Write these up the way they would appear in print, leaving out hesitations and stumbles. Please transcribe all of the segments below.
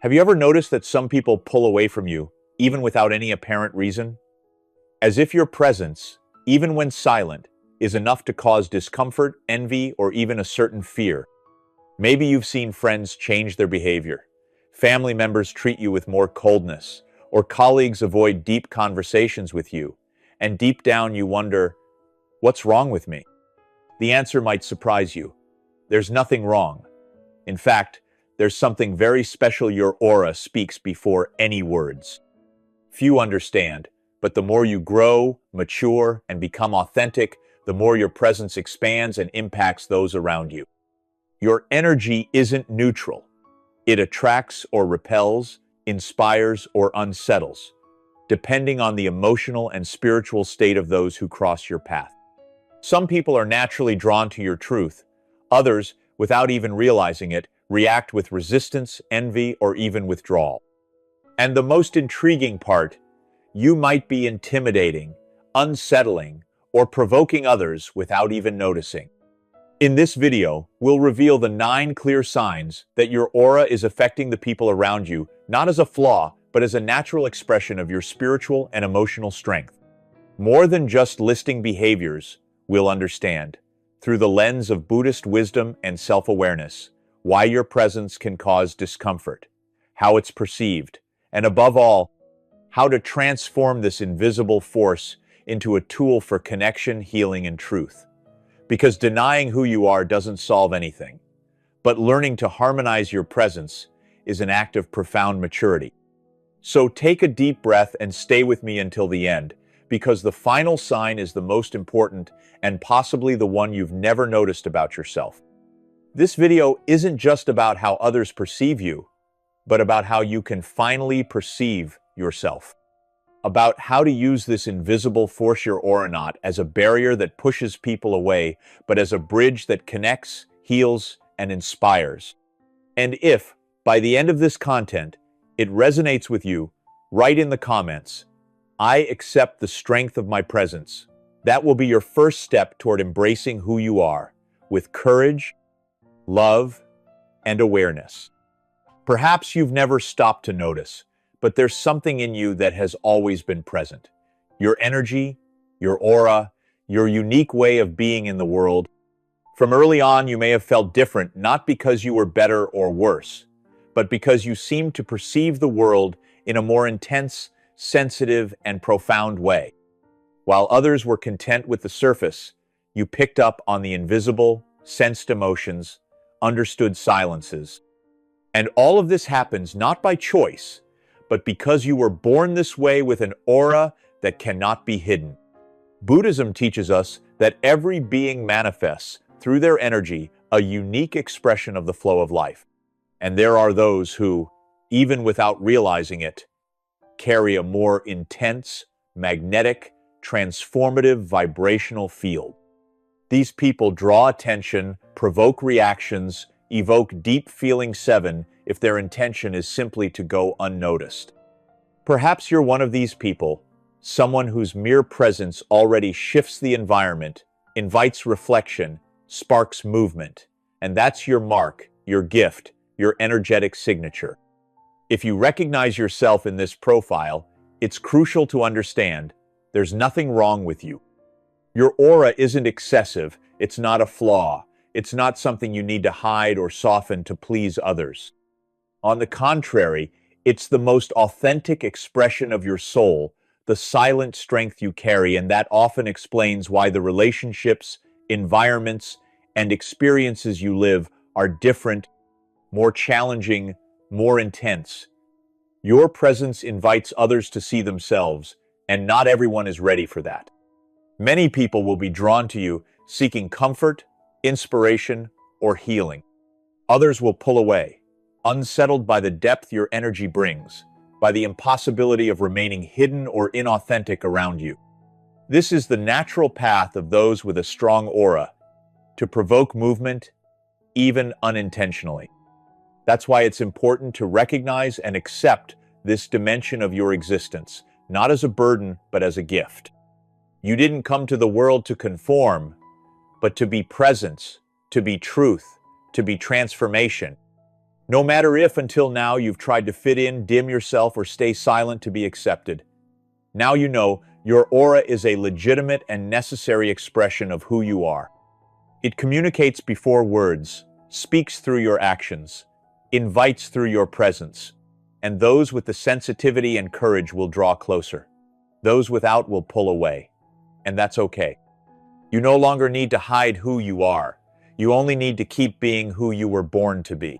Have you ever noticed that some people pull away from you, even without any apparent reason? As if your presence, even when silent, is enough to cause discomfort, envy, or even a certain fear. Maybe you've seen friends change their behavior, family members treat you with more coldness, or colleagues avoid deep conversations with you, and deep down you wonder, what's wrong with me? The answer might surprise you. There's nothing wrong. In fact, there's something very special. Your aura speaks before any words. Few understand, but the more you grow, mature, and become authentic, the more your presence expands and impacts those around you. Your energy isn't neutral. It attracts or repels, inspires or unsettles, depending on the emotional and spiritual state of those who cross your path. Some people are naturally drawn to your truth. Others, without even realizing it, react with resistance, envy, or even withdrawal. And the most intriguing part, you might be intimidating, unsettling, or provoking others without even noticing. In this video, we'll reveal the 9 clear signs that your aura is affecting the people around you, not as a flaw, but as a natural expression of your spiritual and emotional strength. More than just listing behaviors, we'll understand, through the lens of Buddhist wisdom and self-awareness, why your presence can cause discomfort, how it's perceived, and above all, how to transform this invisible force into a tool for connection, healing, and truth. Because denying who you are doesn't solve anything, but learning to harmonize your presence is an act of profound maturity. So take a deep breath and stay with me until the end, because the final sign is the most important and possibly the one you've never noticed about yourself. This video isn't just about how others perceive you, but about how you can finally perceive yourself. About how to use this invisible force, your aura, not as a barrier that pushes people away, but as a bridge that connects, heals, and inspires. And if, by the end of this content, it resonates with you, write in the comments, "I accept the strength of my presence." That will be your first step toward embracing who you are, with courage, love, and awareness. Perhaps you've never stopped to notice, but there's something in you that has always been present. Your energy, your aura, your unique way of being in the world. From early on, you may have felt different, not because you were better or worse, but because you seemed to perceive the world in a more intense, sensitive, and profound way. While others were content with the surface, you picked up on the invisible, sensed emotions, understood silences. And all of this happens not by choice, but because you were born this way with an aura that cannot be hidden. Buddhism teaches us that every being manifests, through their energy, a unique expression of the flow of life. And there are those who, even without realizing it, carry a more intense, magnetic, transformative vibrational field. These people draw attention, provoke reactions, evoke deep feeling 7 if their intention is simply to go unnoticed. Perhaps you're one of these people, someone whose mere presence already shifts the environment, invites reflection, sparks movement, and that's your mark, your gift, your energetic signature. If you recognize yourself in this profile, it's crucial to understand there's nothing wrong with you. Your aura isn't excessive, it's not a flaw, it's not something you need to hide or soften to please others. On the contrary, it's the most authentic expression of your soul, the silent strength you carry, and that often explains why the relationships, environments, and experiences you live are different, more challenging, more intense. Your presence invites others to see themselves, and not everyone is ready for that. Many people will be drawn to you seeking comfort, inspiration, or healing. Others will pull away, unsettled by the depth your energy brings, by the impossibility of remaining hidden or inauthentic around you. This is the natural path of those with a strong aura, to provoke movement, even unintentionally. That's why it's important to recognize and accept this dimension of your existence, not as a burden, but as a gift. You didn't come to the world to conform, but to be presence, to be truth, to be transformation. No matter if until now you've tried to fit in, dim yourself, or stay silent to be accepted. Now you know your aura is a legitimate and necessary expression of who you are. It communicates before words, speaks through your actions, invites through your presence, and those with the sensitivity and courage will draw closer. Those without will pull away, and that's okay. You no longer need to hide who you are. You only need to keep being who you were born to be.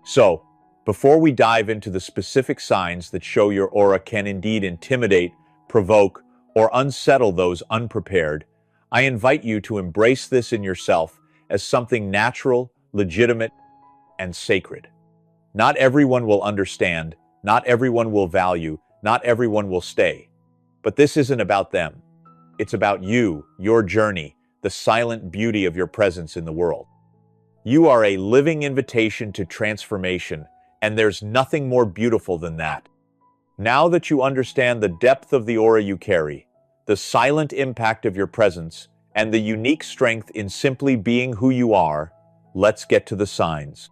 So, before we dive into the specific signs that show your aura can indeed intimidate, provoke, or unsettle those unprepared, I invite you to embrace this in yourself as something natural, legitimate, and sacred. Not everyone will understand, not everyone will value, not everyone will stay. But this isn't about them. It's about you, your journey, the silent beauty of your presence in the world. You are a living invitation to transformation, and there's nothing more beautiful than that. Now that you understand the depth of the aura you carry, the silent impact of your presence, and the unique strength in simply being who you are, let's get to the signs.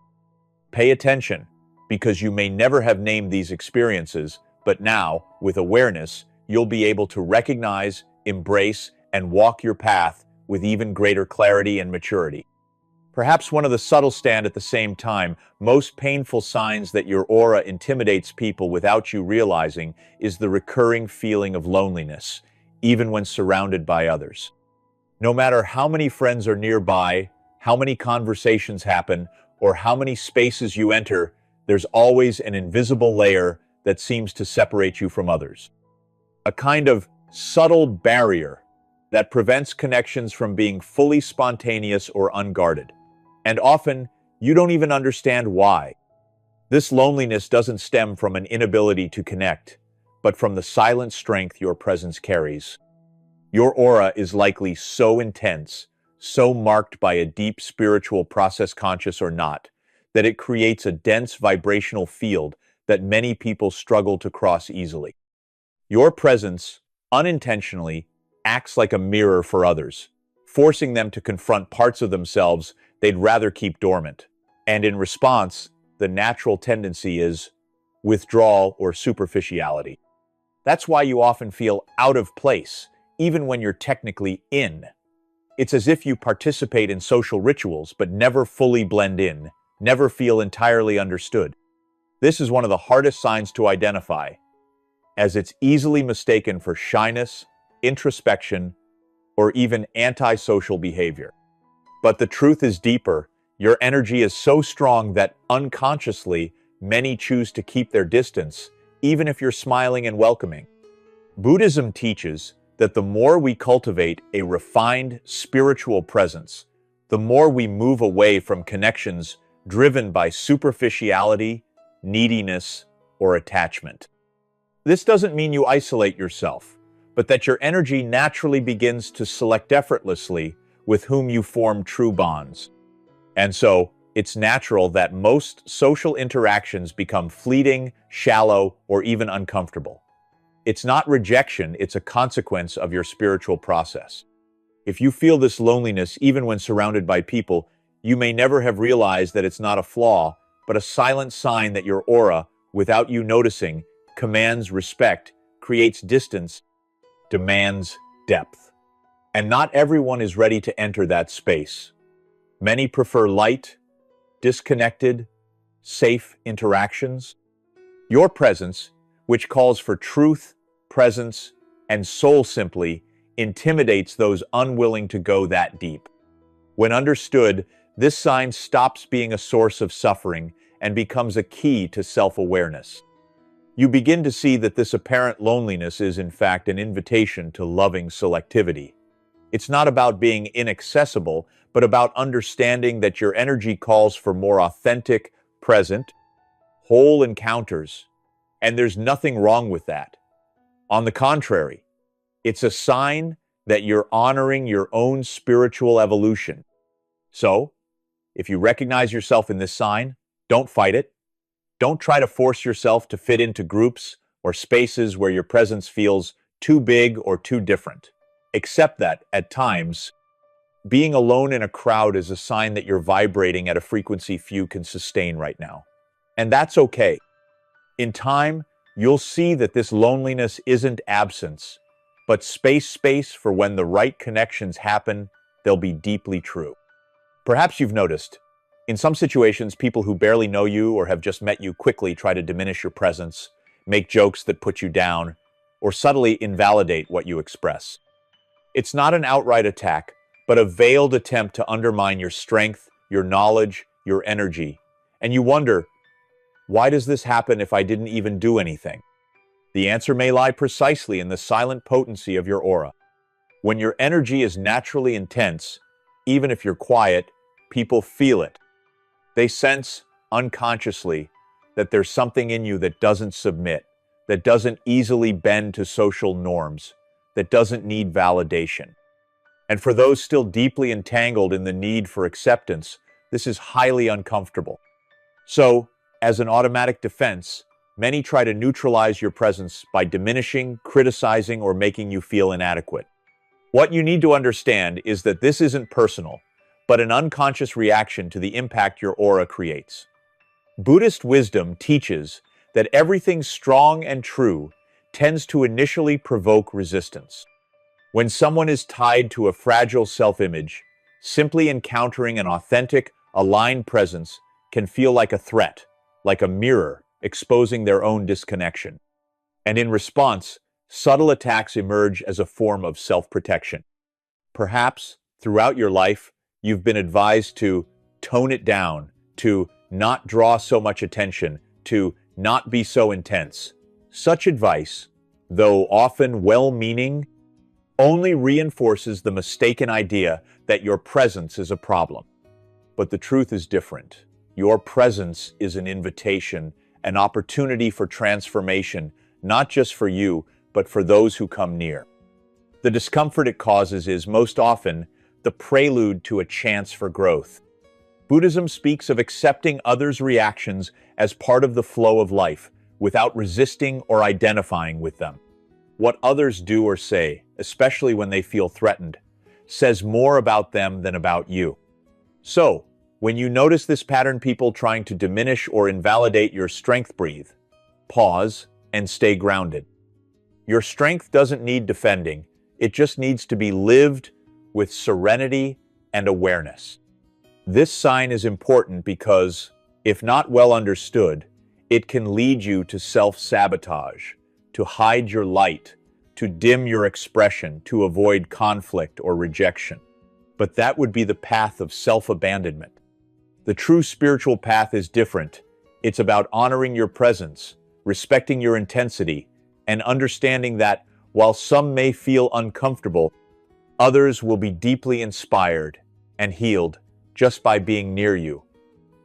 Pay attention, because you may never have named these experiences, but now, with awareness, you'll be able to recognize, embrace, and walk your path with even greater clarity and maturity. Perhaps one of the subtle stand at the same time, most painful signs that your aura intimidates people without you realizing is the recurring feeling of loneliness, even when surrounded by others. No matter how many friends are nearby, how many conversations happen, or how many spaces you enter, there's always an invisible layer that seems to separate you from others. A kind of subtle barrier that prevents connections from being fully spontaneous or unguarded. And often, you don't even understand why. This loneliness doesn't stem from an inability to connect, but from the silent strength your presence carries. Your aura is likely so intense, so marked by a deep spiritual process, conscious or not, that it creates a dense vibrational field that many people struggle to cross easily. Your presence, unintentionally, acts like a mirror for others, forcing them to confront parts of themselves they'd rather keep dormant. And in response, the natural tendency is withdrawal or superficiality. That's why you often feel out of place, even when you're technically in. It's as if you participate in social rituals but never fully blend in, never feel entirely understood. This is one of the hardest signs to identify, as it's easily mistaken for shyness, introspection, or even antisocial behavior. But the truth is deeper. Your energy is so strong that unconsciously, many choose to keep their distance, even if you're smiling and welcoming. Buddhism teaches that the more we cultivate a refined spiritual presence, the more we move away from connections driven by superficiality, neediness, or attachment. This doesn't mean you isolate yourself, but that your energy naturally begins to select effortlessly with whom you form true bonds. And so, it's natural that most social interactions become fleeting, shallow, or even uncomfortable. It's not rejection, it's a consequence of your spiritual process. If you feel this loneliness even when surrounded by people, you may never have realized that it's not a flaw, but a silent sign that your aura, without you noticing, commands respect, creates distance, demands depth. And not everyone is ready to enter that space. Many prefer light, disconnected, safe interactions. Your presence, which calls for truth, presence, and soul simply, intimidates those unwilling to go that deep. When understood, this sign stops being a source of suffering and becomes a key to self-awareness. You begin to see that this apparent loneliness is, in fact, an invitation to loving selectivity. It's not about being inaccessible, but about understanding that your energy calls for more authentic, present, whole encounters, and there's nothing wrong with that. On the contrary, it's a sign that you're honoring your own spiritual evolution. So, if you recognize yourself in this sign, don't fight it. Don't try to force yourself to fit into groups or spaces where your presence feels too big or too different. Accept that, at times, being alone in a crowd is a sign that you're vibrating at a frequency few can sustain right now. And that's okay. In time, you'll see that this loneliness isn't absence, but space for when the right connections happen, they'll be deeply true. Perhaps you've noticed, in some situations, people who barely know you or have just met you quickly try to diminish your presence, make jokes that put you down, or subtly invalidate what you express. It's not an outright attack, but a veiled attempt to undermine your strength, your knowledge, your energy. And you wonder, why does this happen if I didn't even do anything? The answer may lie precisely in the silent potency of your aura. When your energy is naturally intense, even if you're quiet, people feel it. They sense, unconsciously, that there's something in you that doesn't submit, that doesn't easily bend to social norms, that doesn't need validation. And for those still deeply entangled in the need for acceptance, this is highly uncomfortable. So, as an automatic defense, many try to neutralize your presence by diminishing, criticizing, or making you feel inadequate. What you need to understand is that this isn't personal, but an unconscious reaction to the impact your aura creates. Buddhist wisdom teaches that everything strong and true tends to initially provoke resistance. When someone is tied to a fragile self-image, simply encountering an authentic, aligned presence can feel like a threat, like a mirror exposing their own disconnection. And in response, subtle attacks emerge as a form of self-protection. Perhaps, throughout your life, you've been advised to tone it down, to not draw so much attention, to not be so intense. Such advice, though often well-meaning, only reinforces the mistaken idea that your presence is a problem. But the truth is different. Your presence is an invitation, an opportunity for transformation, not just for you, but for those who come near. The discomfort it causes is, most often, the prelude to a chance for growth. Buddhism speaks of accepting others' reactions as part of the flow of life, without resisting or identifying with them. What others do or say, especially when they feel threatened, says more about them than about you. So, when you notice this pattern, people trying to diminish or invalidate your strength, breathe, pause, and stay grounded. Your strength doesn't need defending, it just needs to be lived with serenity and awareness. This sign is important because, if not well understood, it can lead you to self-sabotage, to hide your light, to dim your expression, to avoid conflict or rejection. But that would be the path of self-abandonment. The true spiritual path is different. It's about honoring your presence, respecting your intensity, and understanding that, while some may feel uncomfortable, others will be deeply inspired and healed just by being near you,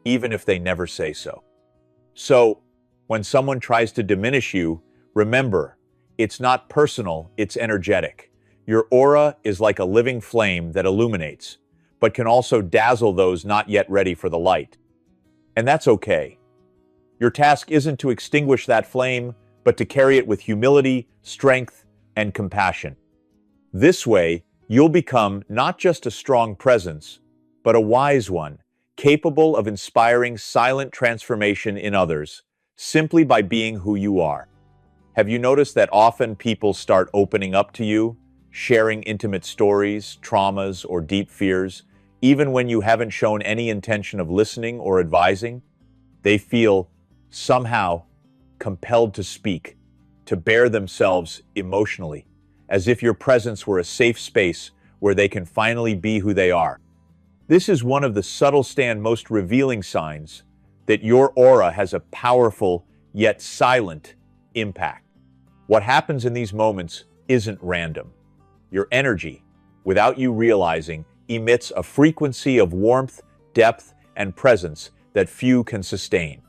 even if they never say so. So, when someone tries to diminish you, remember, it's not personal, it's energetic. Your aura is like a living flame that illuminates, but can also dazzle those not yet ready for the light. And that's okay. Your task isn't to extinguish that flame, but to carry it with humility, strength, and compassion. This way, you'll become not just a strong presence, but a wise one, capable of inspiring silent transformation in others, simply by being who you are. Have you noticed that often people start opening up to you, sharing intimate stories, traumas, or deep fears, even when you haven't shown any intention of listening or advising? They feel, somehow, compelled to speak, to bare themselves emotionally, as if your presence were a safe space where they can finally be who they are. This is one of the subtle and most revealing signs that your aura has a powerful, yet silent, impact. What happens in these moments isn't random. Your energy, without you realizing, emits a frequency of warmth, depth, and presence that few can sustain.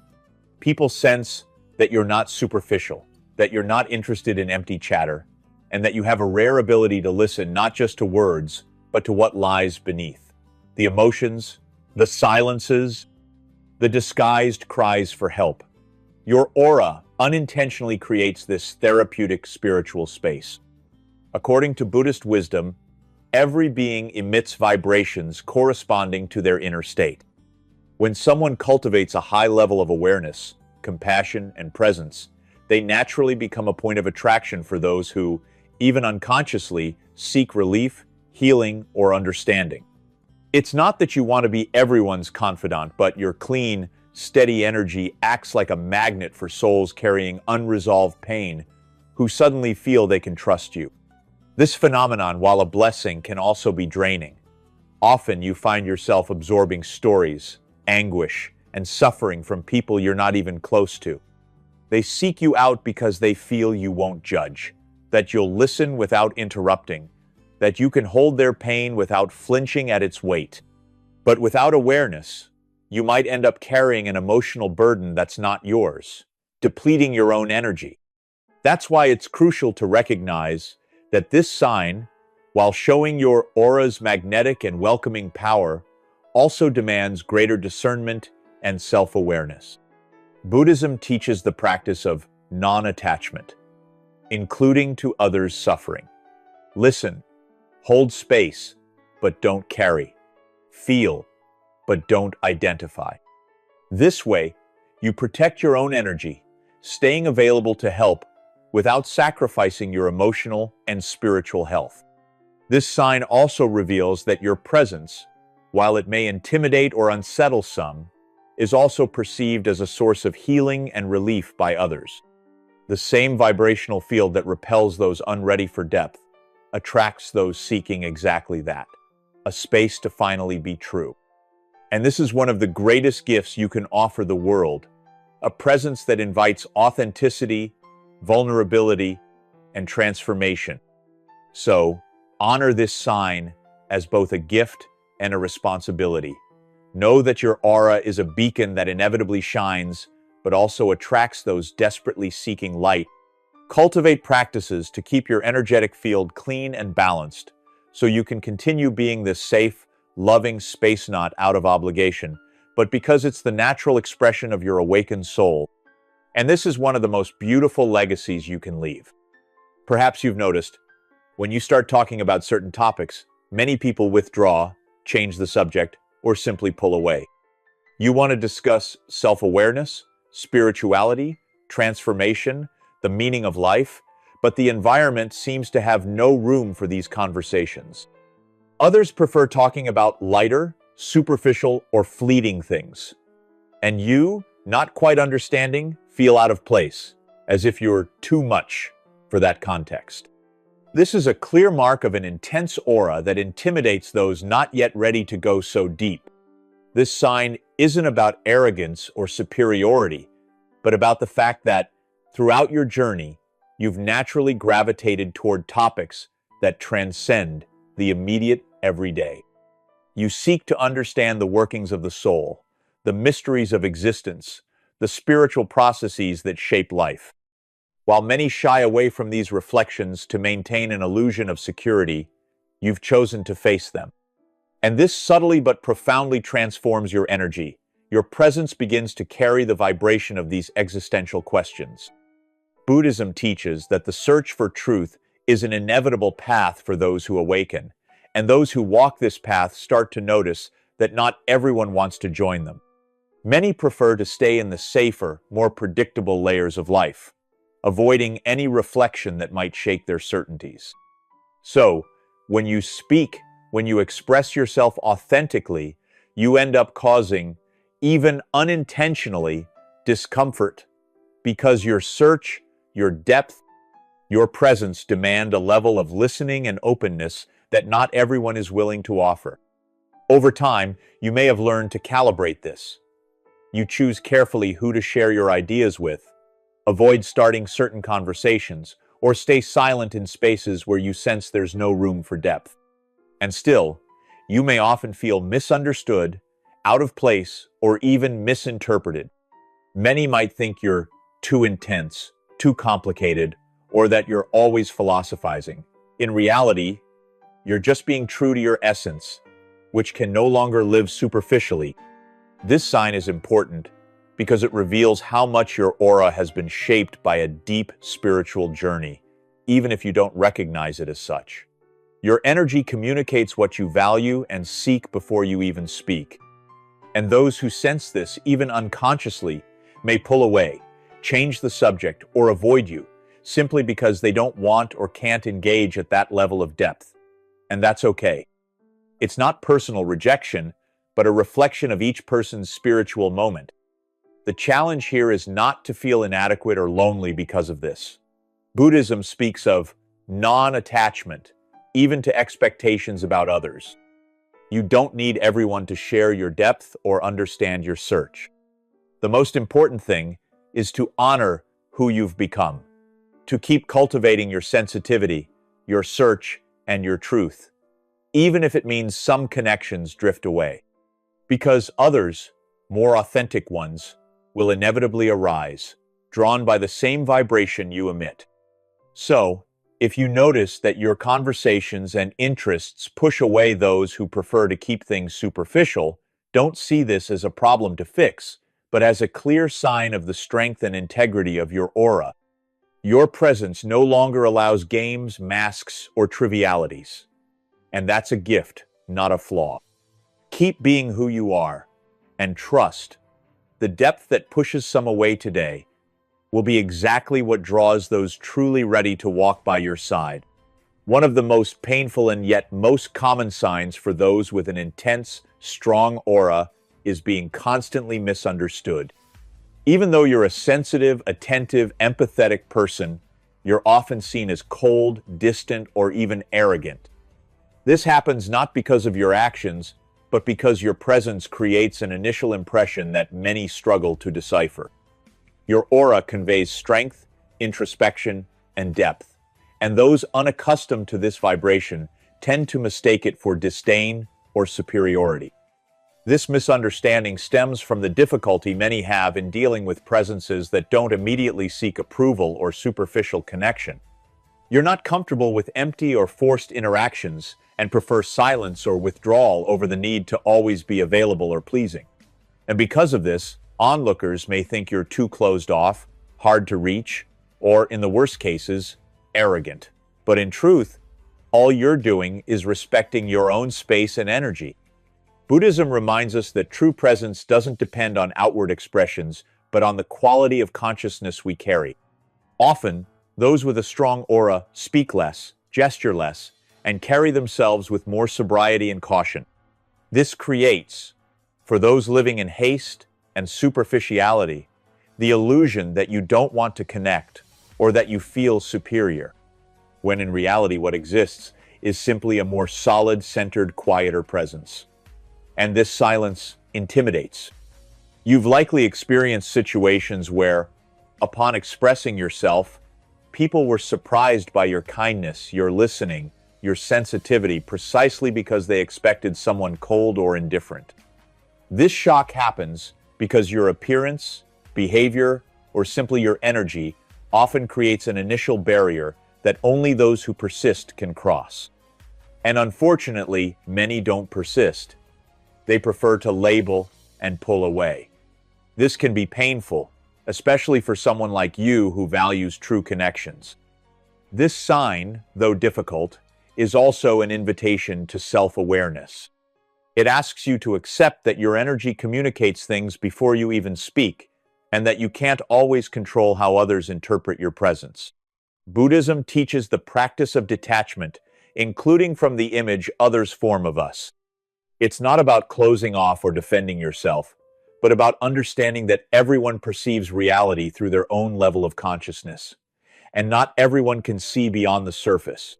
People sense that you're not superficial, that you're not interested in empty chatter, and that you have a rare ability to listen not just to words, but to what lies beneath. The emotions, the silences, the disguised cries for help. Your aura unintentionally creates this therapeutic spiritual space. According to Buddhist wisdom, every being emits vibrations corresponding to their inner state. When someone cultivates a high level of awareness, compassion, and presence, they naturally become a point of attraction for those who, even unconsciously, seek relief, healing, or understanding. It's not that you want to be everyone's confidant, but your clean, steady energy acts like a magnet for souls carrying unresolved pain who suddenly feel they can trust you. This phenomenon, while a blessing, can also be draining. Often you find yourself absorbing stories, anguish, and suffering from people you're not even close to. They seek you out because they feel you won't judge, that you'll listen without interrupting, that you can hold their pain without flinching at its weight. But without awareness, you might end up carrying an emotional burden that's not yours, depleting your own energy. That's why it's crucial to recognize that this sign, while showing your aura's magnetic and welcoming power, also demands greater discernment and self-awareness. Buddhism teaches the practice of non-attachment, including to others' suffering. Listen, hold space, but don't carry. Feel, but don't identify. This way, you protect your own energy, staying available to help without sacrificing your emotional and spiritual health. This sign also reveals that your presence, while it may intimidate or unsettle some, is also perceived as a source of healing and relief by others. The same vibrational field that repels those unready for depth attracts those seeking exactly that, a space to finally be true. And this is one of the greatest gifts you can offer the world, a presence that invites authenticity, vulnerability, and transformation. So, honor this sign as both a gift and a responsibility. Know that your aura is a beacon that inevitably shines, but also attracts those desperately seeking light. Cultivate practices to keep your energetic field clean and balanced, so you can continue being this safe, loving space, not out of obligation, but because it's the natural expression of your awakened soul. And this is one of the most beautiful legacies you can leave. Perhaps you've noticed, when you start talking about certain topics, many people withdraw, change the subject, or simply pull away. You want to discuss self-awareness, spirituality, transformation, the meaning of life, but the environment seems to have no room for these conversations. Others prefer talking about lighter, superficial, or fleeting things. And you, not quite understanding, feel out of place, as if you're too much for that context. This is a clear mark of an intense aura that intimidates those not yet ready to go so deep. This sign isn't about arrogance or superiority, but about the fact that throughout your journey, you've naturally gravitated toward topics that transcend the immediate everyday. You seek to understand the workings of the soul, the mysteries of existence, the spiritual processes that shape life. While many shy away from these reflections to maintain an illusion of security, you've chosen to face them. And this subtly but profoundly transforms your energy. Your presence begins to carry the vibration of these existential questions. Buddhism teaches that the search for truth is an inevitable path for those who awaken, and those who walk this path start to notice that not everyone wants to join them. Many prefer to stay in the safer, more predictable layers of life, avoiding any reflection that might shake their certainties. So, when you speak, when you express yourself authentically, you end up causing, even unintentionally, discomfort, because your search, your depth, your presence demand a level of listening and openness that not everyone is willing to offer. Over time, you may have learned to calibrate this. You choose carefully who to share your ideas with, avoid starting certain conversations, or stay silent in spaces where you sense there's no room for depth. And still, you may often feel misunderstood, out of place, or even misinterpreted. Many might think you're too intense, too complicated, or that you're always philosophizing. In reality, you're just being true to your essence, which can no longer live superficially. This sign is important because it reveals how much your aura has been shaped by a deep spiritual journey, even if you don't recognize it as such. Your energy communicates what you value and seek before you even speak. And those who sense this, even unconsciously, may pull away, change the subject, or avoid you, simply because they don't want or can't engage at that level of depth. And that's okay. It's not personal rejection, but a reflection of each person's spiritual moment. The challenge here is not to feel inadequate or lonely because of this. Buddhism speaks of non-attachment, even to expectations about others. You don't need everyone to share your depth or understand your search. The most important thing is to honor who you've become, to keep cultivating your sensitivity, your search, and your truth, even if it means some connections drift away. Because others, more authentic ones, will inevitably arise, drawn by the same vibration you emit. So, if you notice that your conversations and interests push away those who prefer to keep things superficial, don't see this as a problem to fix, but as a clear sign of the strength and integrity of your aura. Your presence no longer allows games, masks, or trivialities. And that's a gift, not a flaw. Keep being who you are, and trust. The depth that pushes some away today will be exactly what draws those truly ready to walk by your side. One of the most painful and yet most common signs for those with an intense, strong aura is being constantly misunderstood. Even though you're a sensitive, attentive, empathetic person, you're often seen as cold, distant, or even arrogant. This happens not because of your actions, but because your presence creates an initial impression that many struggle to decipher. Your aura conveys strength, introspection, and depth, and those unaccustomed to this vibration tend to mistake it for disdain or superiority. This misunderstanding stems from the difficulty many have in dealing with presences that don't immediately seek approval or superficial connection. You're not comfortable with empty or forced interactions and prefer silence or withdrawal over the need to always be available or pleasing. And because of this, onlookers may think you're too closed off, hard to reach, or, in the worst cases, arrogant. But in truth, all you're doing is respecting your own space and energy. Buddhism reminds us that true presence doesn't depend on outward expressions, but on the quality of consciousness we carry. Often, those with a strong aura speak less, gesture less, and carry themselves with more sobriety and caution. This creates, for those living in haste and superficiality, the illusion that you don't want to connect or that you feel superior, when in reality what exists is simply a more solid, centered, quieter presence. And this silence intimidates. You've likely experienced situations where, upon expressing yourself, people were surprised by your kindness, your listening, your sensitivity, precisely because they expected someone cold or indifferent. This shock happens because your appearance, behavior, or simply your energy often creates an initial barrier that only those who persist can cross. And unfortunately, many don't persist. They prefer to label and pull away. This can be painful, especially for someone like you who values true connections. This sign, though difficult, is also an invitation to self-awareness. It asks you to accept that your energy communicates things before you even speak, and that you can't always control how others interpret your presence. Buddhism teaches the practice of detachment, including from the image others form of us. It's not about closing off or defending yourself, but about understanding that everyone perceives reality through their own level of consciousness, and not everyone can see beyond the surface.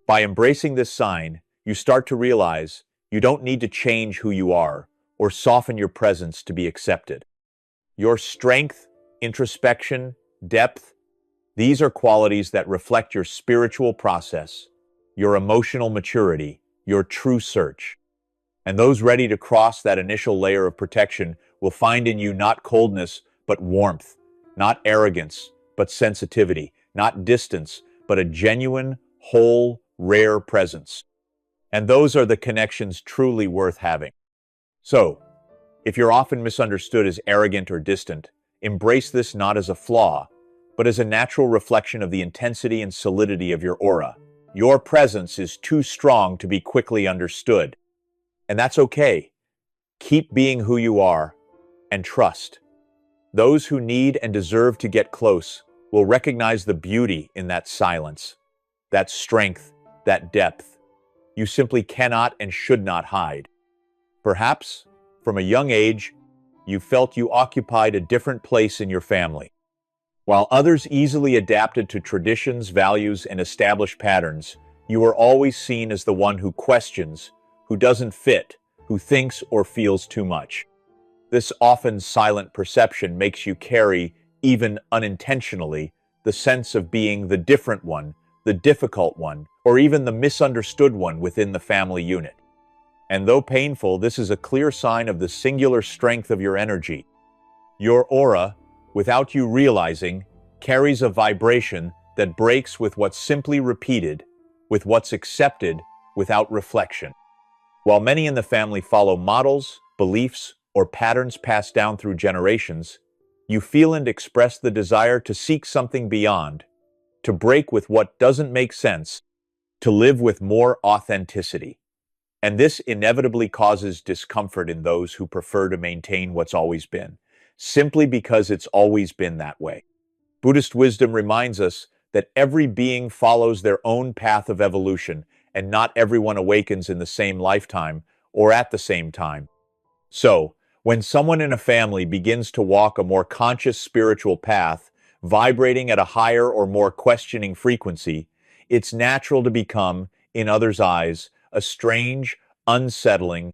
By embracing this sign, you start to realize you don't need to change who you are or soften your presence to be accepted. Your strength, introspection, depth, these are qualities that reflect your spiritual process, your emotional maturity, your true search. And those ready to cross that initial layer of protection will find in you not coldness, but warmth, not arrogance, but sensitivity, not distance, but a genuine, whole, rare presence. And those are the connections truly worth having. So, if you're often misunderstood as arrogant or distant, embrace this not as a flaw, but as a natural reflection of the intensity and solidity of your aura. Your presence is too strong to be quickly understood. And that's okay. Keep being who you are, and trust. Those who need and deserve to get close will recognize the beauty in that silence, that strength, that depth. You simply cannot and should not hide. Perhaps, from a young age, you felt you occupied a different place in your family. While others easily adapted to traditions, values, and established patterns, you were always seen as the one who questions, who doesn't fit, who thinks or feels too much. This often silent perception makes you carry, even unintentionally, the sense of being the different one, the difficult one, or even the misunderstood one within the family unit. And though painful, this is a clear sign of the singular strength of your energy. Your aura, without you realizing, carries a vibration that breaks with what's simply repeated, with what's accepted without reflection. While many in the family follow models, beliefs, or patterns passed down through generations, you feel and express the desire to seek something beyond, to break with what doesn't make sense, to live with more authenticity. And this inevitably causes discomfort in those who prefer to maintain what's always been, simply because it's always been that way. Buddhist wisdom reminds us that every being follows their own path of evolution, and not everyone awakens in the same lifetime or at the same time. So, when someone in a family begins to walk a more conscious spiritual path, vibrating at a higher or more questioning frequency, it's natural to become, in others' eyes, a strange, unsettling,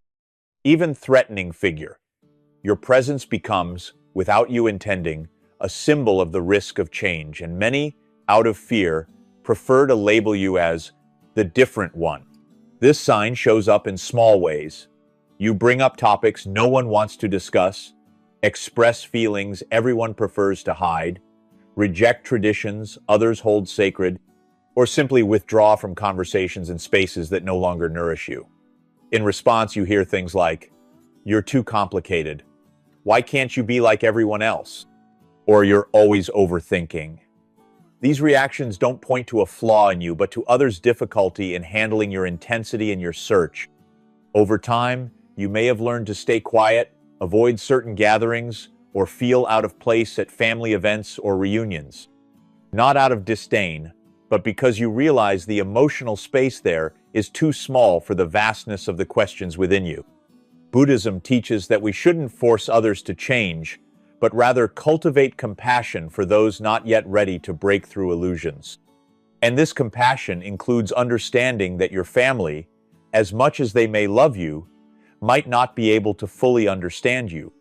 even threatening figure. Your presence becomes, without you intending, a symbol of the risk of change, and many, out of fear, prefer to label you as the different one. This sign shows up in small ways. You bring up topics no one wants to discuss, express feelings everyone prefers to hide, reject traditions others hold sacred, or simply withdraw from conversations and spaces that no longer nourish you. In response, you hear things like, "You're too complicated. Why can't you be like everyone else?" Or "You're always overthinking." These reactions don't point to a flaw in you, but to others' difficulty in handling your intensity and your search. Over time, you may have learned to stay quiet, avoid certain gatherings, or feel out of place at family events or reunions. Not out of disdain, but because you realize the emotional space there is too small for the vastness of the questions within you. Buddhism teaches that we shouldn't force others to change, but rather cultivate compassion for those not yet ready to break through illusions. And this compassion includes understanding that your family, as much as they may love you, might not be able to fully understand you.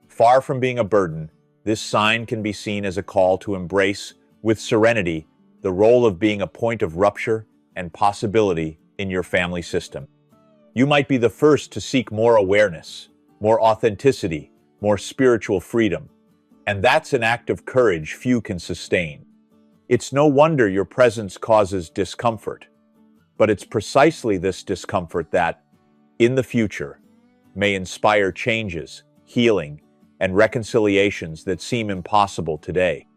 Far from being a burden, this sign can be seen as a call to embrace, with serenity, the role of being a point of rupture and possibility in your family system. You might be the first to seek more awareness, more authenticity, more spiritual freedom. And that's an act of courage few can sustain. It's no wonder your presence causes discomfort. But it's precisely this discomfort that, in the future, may inspire changes, healing, and reconciliations that seem impossible today.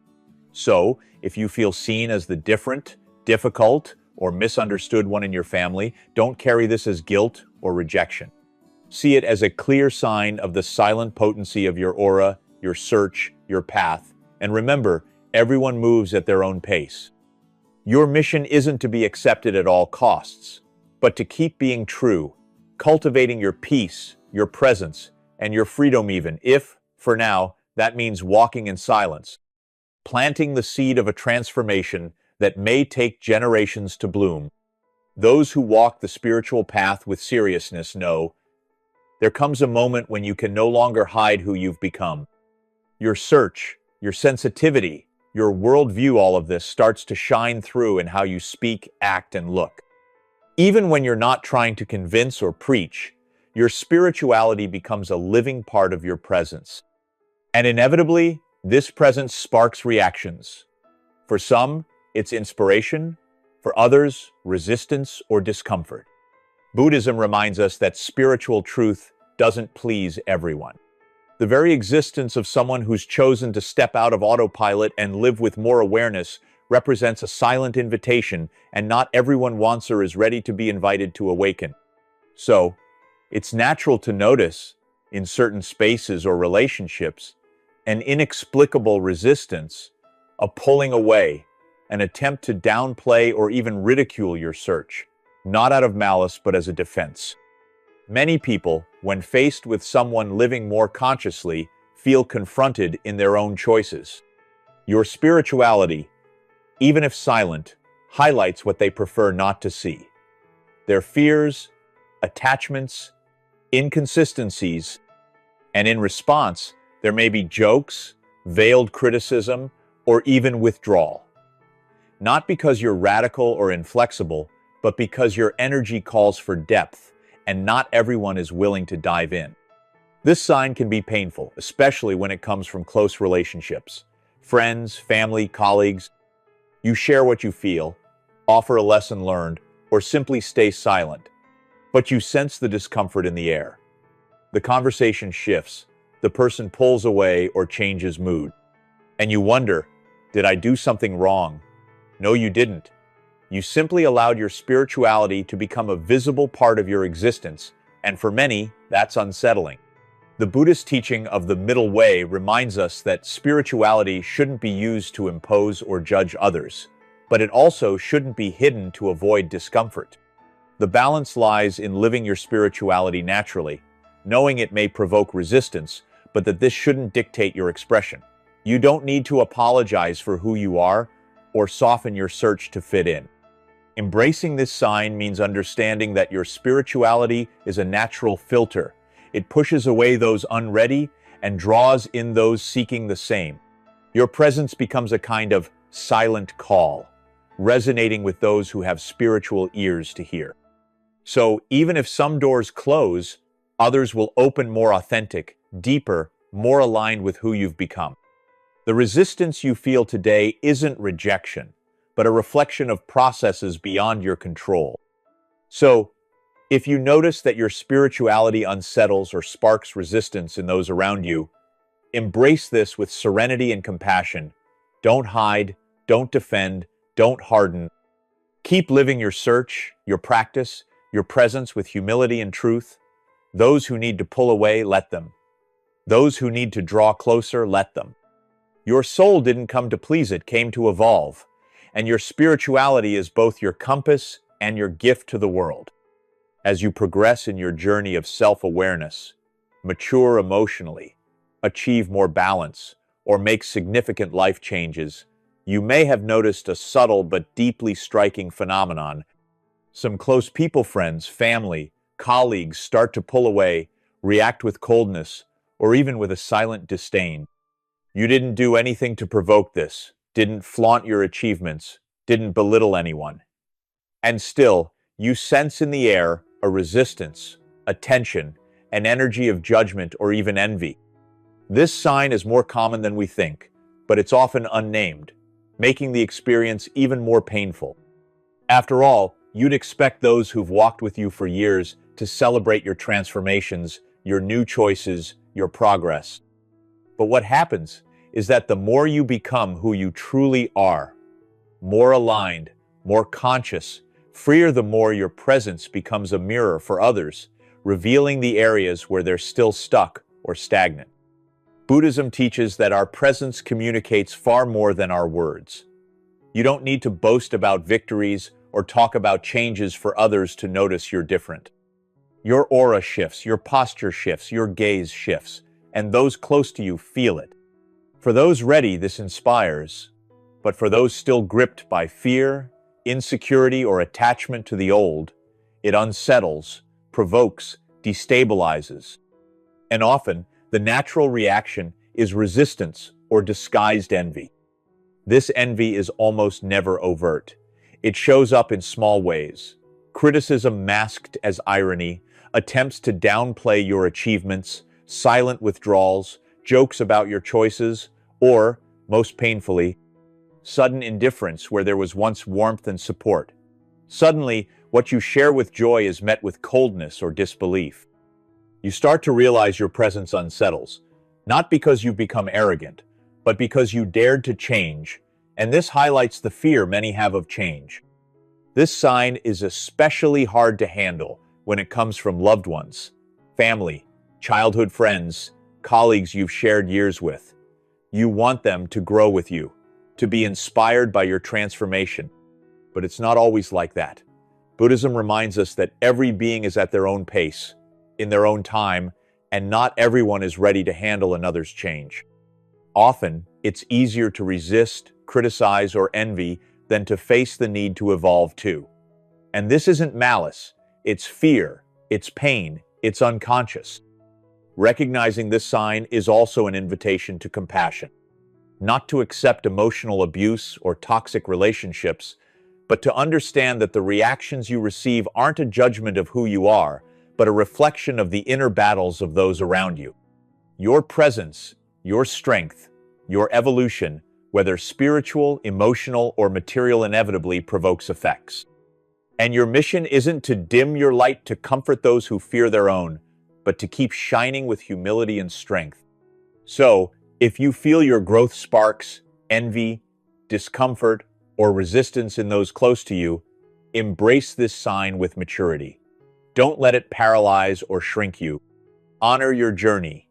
So, if you feel seen as the different, difficult, or misunderstood one in your family, don't carry this as guilt or rejection. See it as a clear sign of the silent potency of your aura, your search, your path, and remember, everyone moves at their own pace. Your mission isn't to be accepted at all costs, but to keep being true, cultivating your peace, your presence, and your freedom even if, for now, that means walking in silence, planting the seed of a transformation that may take generations to bloom. Those who walk the spiritual path with seriousness know there comes a moment when you can no longer hide who you've become. Your search, your sensitivity, your worldview, all of this starts to shine through in how you speak, act, and look. Even when you're not trying to convince or preach, your spirituality becomes a living part of your presence. And inevitably, this presence sparks reactions. For some, it's inspiration. For others, resistance or discomfort. Buddhism reminds us that spiritual truth doesn't please everyone. The very existence of someone who's chosen to step out of autopilot and live with more awareness represents a silent invitation, and not everyone wants or is ready to be invited to awaken. So, it's natural to notice in certain spaces or relationships, an inexplicable resistance, a pulling away, an attempt to downplay or even ridicule your search, not out of malice but as a defense. Many people, when faced with someone living more consciously, feel confronted in their own choices. Your spirituality, even if silent, highlights what they prefer not to see. Their fears, attachments, inconsistencies, and in response, there may be jokes, veiled criticism, or even withdrawal. Not because you're radical or inflexible, but because your energy calls for depth, and not everyone is willing to dive in. This sign can be painful, especially when it comes from close relationships. Friends, family, colleagues. You share what you feel, offer a lesson learned, or simply stay silent. But you sense the discomfort in the air. The conversation shifts, the person pulls away or changes mood. And you wonder, did I do something wrong? No, you didn't. You simply allowed your spirituality to become a visible part of your existence, and for many, that's unsettling. The Buddhist teaching of the middle way reminds us that spirituality shouldn't be used to impose or judge others, but it also shouldn't be hidden to avoid discomfort. The balance lies in living your spirituality naturally, knowing it may provoke resistance, but that this shouldn't dictate your expression. You don't need to apologize for who you are or soften your search to fit in. Embracing this sign means understanding that your spirituality is a natural filter. It pushes away those unready and draws in those seeking the same. Your presence becomes a kind of silent call, resonating with those who have spiritual ears to hear. So even if some doors close, others will open more authentic, deeper, more aligned with who you've become. The resistance you feel today isn't rejection, but a reflection of processes beyond your control. So, if you notice that your spirituality unsettles or sparks resistance in those around you, embrace this with serenity and compassion. Don't hide, don't defend, don't harden. Keep living your search, your practice, your presence with humility and truth. Those who need to pull away, let them. Those who need to draw closer, let them. Your soul didn't come to please, it came to evolve. And your spirituality is both your compass and your gift to the world. As you progress in your journey of self-awareness, mature emotionally, achieve more balance, or make significant life changes, you may have noticed a subtle but deeply striking phenomenon. Some close people, friends, family, colleagues start to pull away, react with coldness, or even with a silent disdain. You didn't do anything to provoke this, didn't flaunt your achievements, didn't belittle anyone. And still, you sense in the air a resistance, a tension, an energy of judgment or even envy. This sign is more common than we think, but it's often unnamed, making the experience even more painful. After all, you'd expect those who've walked with you for years to celebrate your transformations, your new choices, your progress. But what happens is that the more you become who you truly are, more aligned, more conscious, freer, the more your presence becomes a mirror for others, revealing the areas where they're still stuck or stagnant. Buddhism teaches that our presence communicates far more than our words. You don't need to boast about victories or talk about changes for others to notice you're different. Your aura shifts, your posture shifts, your gaze shifts, and those close to you feel it. For those ready, this inspires, but for those still gripped by fear, insecurity, or attachment to the old, it unsettles, provokes, destabilizes. And often, the natural reaction is resistance or disguised envy. This envy is almost never overt. It shows up in small ways. Criticism masked as irony, attempts to downplay your achievements, silent withdrawals, jokes about your choices, or, most painfully, sudden indifference where there was once warmth and support. Suddenly, what you share with joy is met with coldness or disbelief. You start to realize your presence unsettles, not because you've become arrogant, but because you dared to change, and this highlights the fear many have of change. This sign is especially hard to handle when it comes from loved ones, family, childhood friends, colleagues you've shared years with. You want them to grow with you, to be inspired by your transformation. But it's not always like that. Buddhism reminds us that every being is at their own pace, in their own time, and not everyone is ready to handle another's change. Often, it's easier to resist, criticize, or envy than to face the need to evolve too. And this isn't malice, it's fear, it's pain, it's unconscious. Recognizing this sign is also an invitation to compassion. Not to accept emotional abuse or toxic relationships, but to understand that the reactions you receive aren't a judgment of who you are, but a reflection of the inner battles of those around you. Your presence, your strength, your evolution, whether spiritual, emotional, or material, inevitably provokes effects. And your mission isn't to dim your light to comfort those who fear their own, but to keep shining with humility and strength. So, if you feel your growth sparks envy, discomfort, or resistance in those close to you, embrace this sign with maturity. Don't let it paralyze or shrink you. Honor your journey,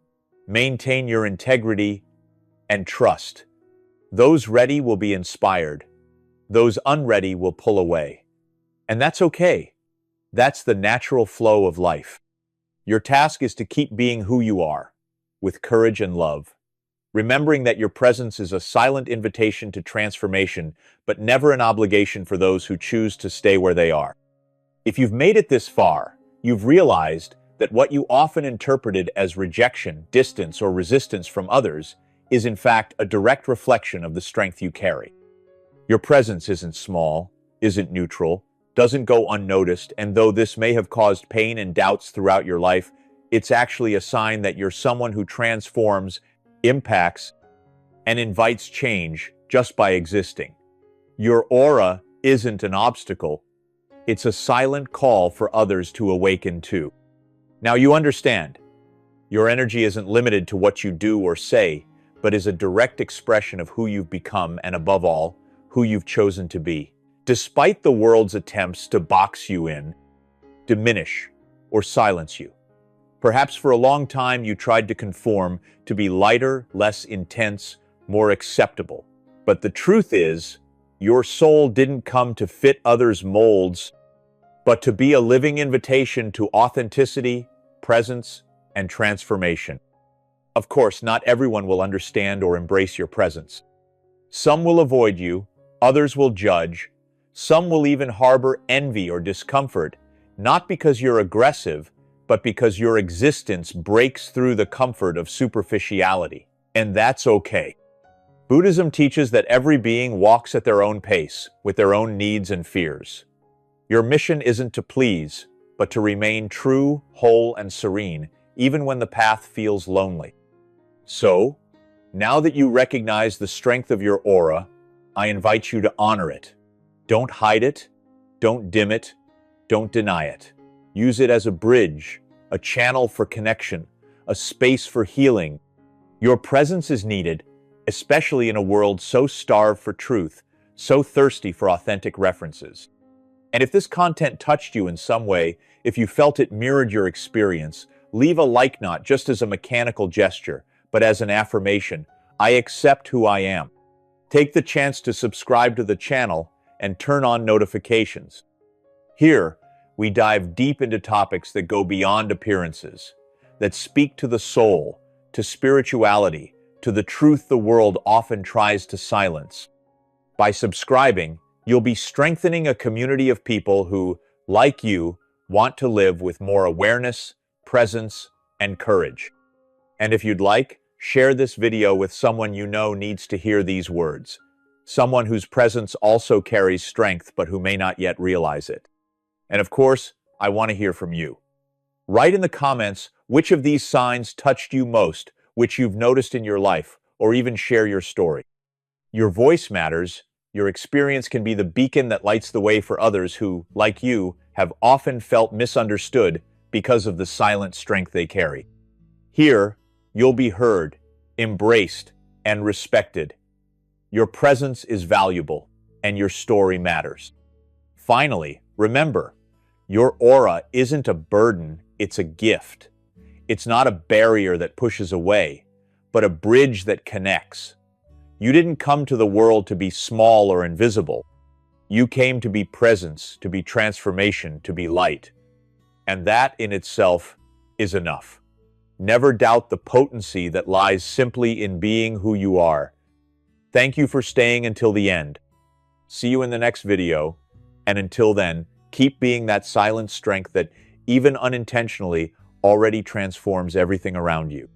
maintain your integrity, and trust. Those ready will be inspired. Those unready will pull away. And that's okay. That's the natural flow of life. Your task is to keep being who you are, with courage and love, remembering that your presence is a silent invitation to transformation, but never an obligation for those who choose to stay where they are. If you've made it this far, you've realized that what you often interpreted as rejection, distance, or resistance from others is in fact a direct reflection of the strength you carry. Your presence isn't small, isn't neutral, doesn't go unnoticed, and though this may have caused pain and doubts throughout your life, it's actually a sign that you're someone who transforms, impacts, and invites change just by existing. Your aura isn't an obstacle, it's a silent call for others to awaken too. Now you understand, your energy isn't limited to what you do or say, but is a direct expression of who you've become and, above all, who you've chosen to be. Despite the world's attempts to box you in, diminish, or silence you. Perhaps for a long time you tried to conform to be lighter, less intense, more acceptable. But the truth is, your soul didn't come to fit others' molds, but to be a living invitation to authenticity, presence, and transformation. Of course, not everyone will understand or embrace your presence. Some will avoid you, others will judge, some will even harbor envy or discomfort, not because you're aggressive, but because your existence breaks through the comfort of superficiality. And that's okay. Buddhism teaches that every being walks at their own pace, with their own needs and fears. Your mission isn't to please, but to remain true, whole, and serene, even when the path feels lonely. So, now that you recognize the strength of your aura, I invite you to honor it. Don't hide it, don't dim it, don't deny it. Use it as a bridge, a channel for connection, a space for healing. Your presence is needed, especially in a world so starved for truth, so thirsty for authentic references. And if this content touched you in some way, if you felt it mirrored your experience, leave a like, not just as a mechanical gesture, but as an affirmation. I accept who I am. Take the chance to subscribe to the channel and turn on notifications. Here, we dive deep into topics that go beyond appearances, that speak to the soul, to spirituality, to the truth the world often tries to silence. By subscribing, you'll be strengthening a community of people who, like you, want to live with more awareness, presence, and courage. And if you'd like, share this video with someone you know needs to hear these words. Someone whose presence also carries strength but who may not yet realize it. And of course, I want to hear from you. Write in the comments which of these signs touched you most, which you've noticed in your life, or even share your story. Your voice matters. Your experience can be the beacon that lights the way for others who, like you, have often felt misunderstood because of the silent strength they carry. Here, you'll be heard, embraced, and respected. Your presence is valuable, and your story matters. Finally, remember, your aura isn't a burden, it's a gift. It's not a barrier that pushes away, but a bridge that connects. You didn't come to the world to be small or invisible. You came to be presence, to be transformation, to be light. And that in itself is enough. Never doubt the potency that lies simply in being who you are. Thank you for staying until the end. See you in the next video, and until then, keep being that silent strength that, even unintentionally, already transforms everything around you.